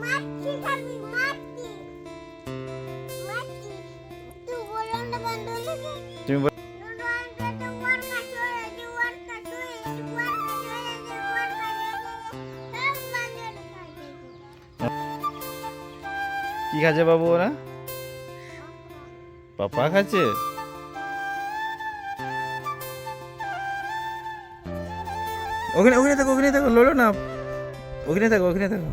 মাছি খাবি মাছি মাছি তুই বললো না বন্ধু লাগে তুমি কি খাচ্ছে বাবু ওরা? পাপা খাচ্ছে? ওখানে ওখানে থাকো, ওখানে থাকো, লড়ো না, ওখানে থাকো, ওখানে থাকো।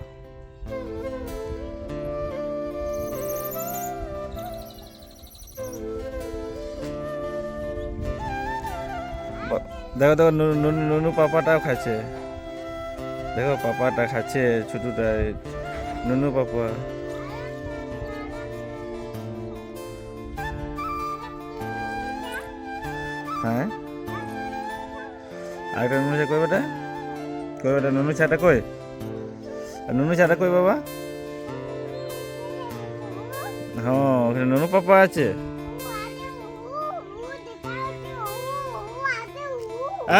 দেখো দেখো নুনু পাপাটাও খাচ্ছে, দেখো পাপাটা খাচ্ছে, ছোটটা নুনু পাপা। হ্যাঁ আরেকটা নুনু চা কই বেটা, কই বেটা নুনু চাটা কই, নুনু চাটা কই বাবা? হ্যাঁ ওখানে নুনু পাপা আছে।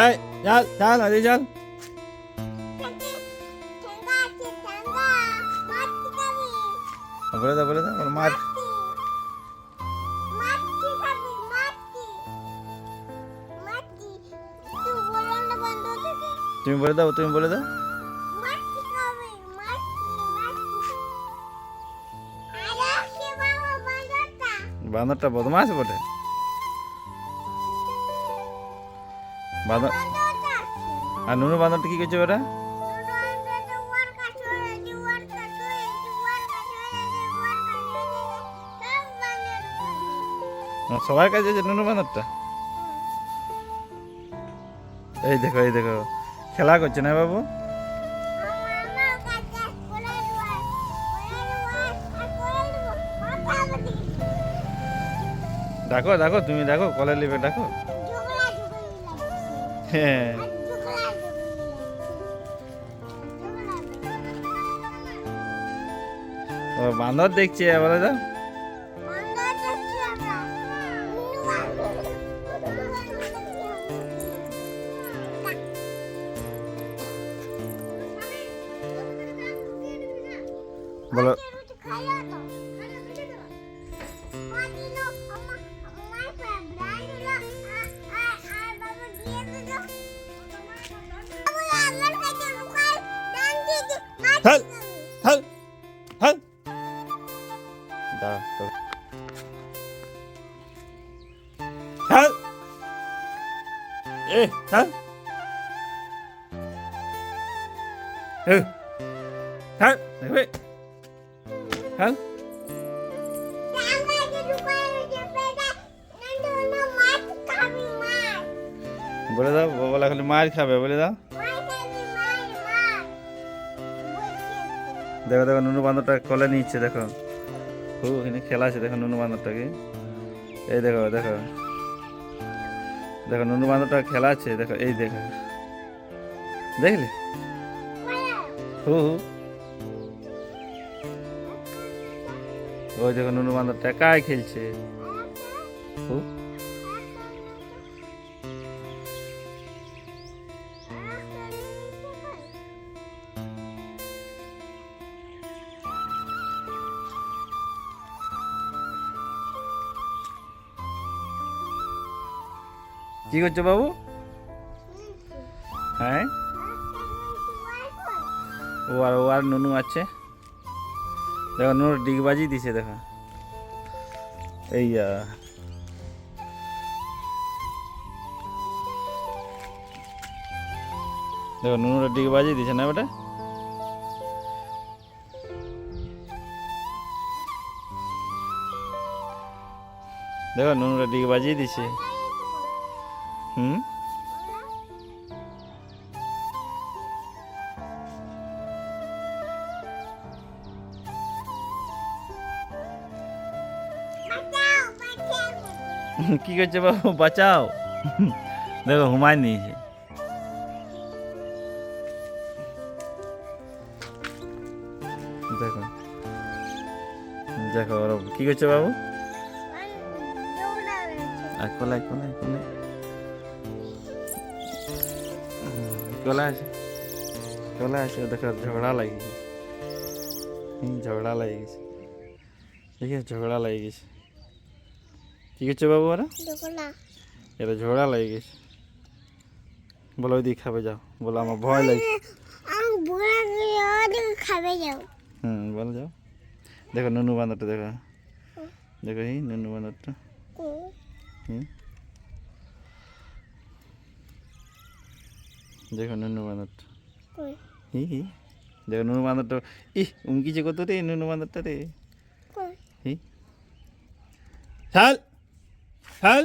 এই চল চল আরে চল। বলে দাও বলে দাও মার। তুমি বলে দাও, তুমি বলে দাও। বাঁদরটা বদমাস বটে। বাঁদর আর নুনু বাঁদরটা কি করছে বেটা? সবার কাছে যে নুনু বাঁদরটা, এই দেখো এই দেখো খেলা করছে না বাবু? ডাকো ডাকো, তুমি ডাকো, কলে নেবে ডাকো। হ্যাঁ ও বাঁদর দেখছি বলে দাও। বলো হল হল হল দাও তো হল এ হল এ হল দেখবে হল। বলে দাও বলা খালি মার খাবে, বলে দাও। দেখো দেখো নুনু বাঁদরটা কলে নিচ্ছে, দেখো ওখানে খেলা আছে, দেখো নুনু বাঁদরটাকে, এই দেখো দেখো দেখো নুনু বাঁদরটা খেলা আছে, দেখো এই দেখো দেখলে হু হু ওই দেখো নুনু বাঁদরটা একাই খেলছে হু। কি করছো বাবু? হ্যাঁ ও আর নুনু আছে, দেখো নুনু ডিগবাজি দিছে, দেখো এই দেখো নুনুটা ডিগবাজি দিছে না বেটা? দেখো নুনুটা ডিগবাজি দিছে। হুম কি করছে বাবু? বাঁচাও, দেখো হুমায় নিয়েছে। দেখো দেখো ওরা কি করছে বাবু? আর কলাই কলাই কলাই কলাই আছে, কলাই আছে, দেখো ঝগড়া লাগিয়েছে। ঝগড়া লেগে গেছে, ঠিক আছে, ঝগড়া লেগে গেছে। কি করছে বাবু ওরা? দুপুরা এরা ঝগড়া লেগে গেছে। বলো ওইদিকে খাবে যাও, বলো আমার ভয় লাগছে। আমি বুড়া গিয়ে ওদিকে খাবে যাও। বলো যাও। দেখো নুনু বান্দরটা, দেখো দেখো এই নুনু বান্দরটা। হুম, দেখো নুনু বান্দরটা। কই হি হি, দেখো নুনু বান্দরটা। ইহ উমকিছে কত রে নুনু বান্দরটা রে। কই হি, ছাল ছাল।